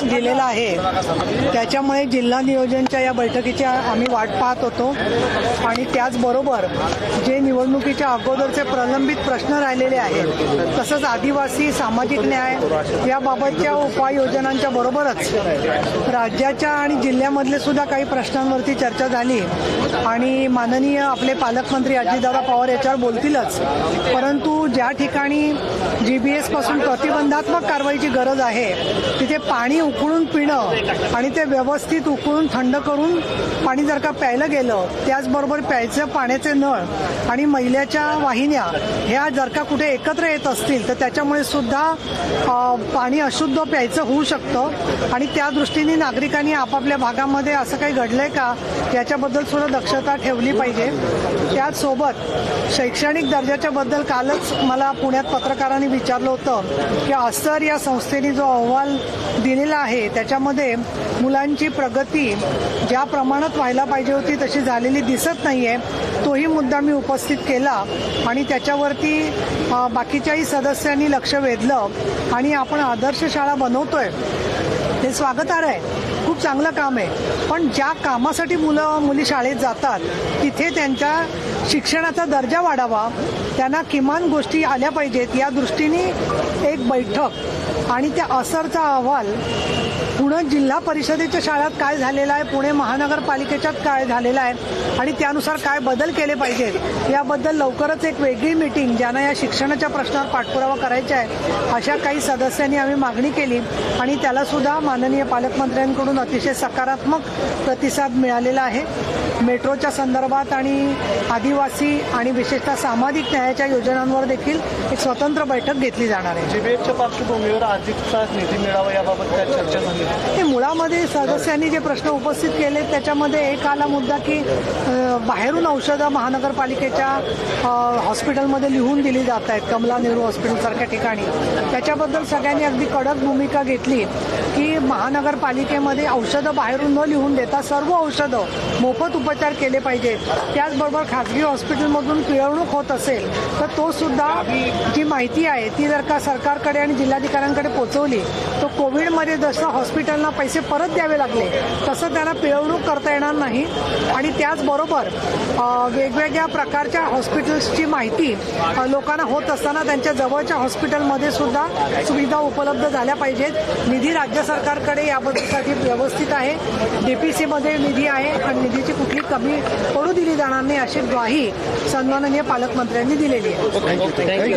दिलेला आहे त्याच्यामुळे जिल्हा नियोजनच्या या बैठकीची आम्ही वाट पाहत होतो आणि त्याचबरोबर जे निवडणुकीच्या अगोदरचे प्रलंबित प्रश्न राहिलेले आहेत तसंच आदिवासी सामाजिक न्याय याबाबतच्या उपाययोजनांच्या बरोबरच राज्याच्या आणि जिल्ह्यामधले सुद्धा काही प्रश्नांवरती चर्चा झाली आणि माननीय आपले पालकमंत्री अजितदादा पवार याच्यावर बोलतीलच, परंतु ज्या ठिकाणी GBS पासून प्रतिबंधात्मक कारवाईची गरज आहे तिथे पाणी उकळून पिणं आणि ते व्यवस्थित उकळून थंड करून पाणी जर का प्यायलं गेलं, त्याचबरोबर प्यायचं पाण्याचे नळ आणि मैल्याच्या वाहिन्या ह्या जर का कुठे एकत्र येत असतील तर त्याच्यामुळे सुद्धा पाणी अशुद्ध प्यायचं होऊ शकतं आणि त्या दृष्टीने नागरिकांनी आपापल्या भागामध्ये असं काही घडलंय का याच्याबद्दल सुद्धा दक्षता ठेवली पाहिजे। त्याचसोबत शैक्षणिक दर्जाच्या बद्दल कालच मला पुण्यात पत्रकारांनी विचारलं होतं की अस्सर या संस्थेने जो अहवाल दिलेला आहे त्याच्यामध्ये मुलांची प्रगती ज्या प्रमाणात व्हायला पाहिजे होती तशी झालेली दिसत नाहीये, तोही मुद्दा मी उपस्थित केला आणि त्याच्यावरती बाकीच्याही सदस्यांनी लक्ष वेधलं आणि आपण आदर्श शाळा बनवतोय ते स्वागतार्ह आहे, खूप चांगलं काम आहे, पण ज्या कामासाठी मुली शाळेत जातात तिथे त्यांच्या शिक्षणाचा दर्जा वाढावा, त्यांना किमान गोष्टी आल्या पाहिजेत या दृष्टीने एक बैठक आणि त्या असरचा अहवाल पुणे जिल्हा परिषदेच्या शाळेत काय झालेला आहे, पुणे महानगरपालिकेच्यात काय झालेला आहे आणि त्यानुसार काय बदल केले पाहिजेत याबद्दल लवकरच एक वेगळी मीटिंग ज्यांना या शिक्षणाच्या प्रश्नावर पाठपुरावा करायचा आहे अशा काही सदस्यांनी आम्ही मागणी केली आणि त्याला सुद्धा माननीय पालकमंत्र्यांकडून अतिशय सकारात्मक प्रतिसाद मिळालेला आहे। मेट्रोच्या संदर्भात आणि आदिवासी आणि विशेषतः सामाजिक न्यायाच्या योजनांवर देखील एक स्वतंत्र बैठक घेतली जाणार आहे। GBSच्या पार्श्वभूमीवर आर्थिकचा निधी मिळावा याबाबत काय चर्चा झाली? ते मुळामध्ये सदस्यांनी जे प्रश्न उपस्थित केले त्याच्यामध्ये एक आला मुद्दा की बाहेरून औषधं महानगरपालिकेच्या हॉस्पिटलमध्ये लिहून दिली जात आहेत, कमला नेहरू हॉस्पिटलसारख्या ठिकाणी, त्याच्याबद्दल सगळ्यांनी अगदी कडक भूमिका घेतली की महानगरपालिकेमध्ये औषधं बाहेरून न लिहून देता सर्व औषधं मोफत उपचार केले पाहिजेत। त्याचबरोबर खासगी हॉस्पिटलमधून पिळवणूक होत असेल तर तो सुद्धा जी माहिती आहे ती जर का सरकारकडे आणि जिल्हाधिकाऱ्यांकडे पोहोचवली तर कोविडमध्ये जसं हॉस्पिटलना पैसे परत द्यावे लागले तसं त्यांना पिळवणूक करता येणार नाही आणि त्याचबरोबर वेगवेगळ्या प्रकारच्या हॉस्पिटल्सची माहिती लोकांना होत असताना त्यांच्या जवळच्या हॉस्पिटलमध्ये सुद्धा सुविधा उपलब्ध झाल्या पाहिजेत। निधी राज्य सरकारकडे याबद्दलसाठी व्यवस्थित आहे, DPCमध्ये निधी आहे आणि निधीची कुठली कमी पडू दिली जाणार नाही अशी ग्वाही सन्माननीय पालकमंत्र्यांनी दिलेली आहे।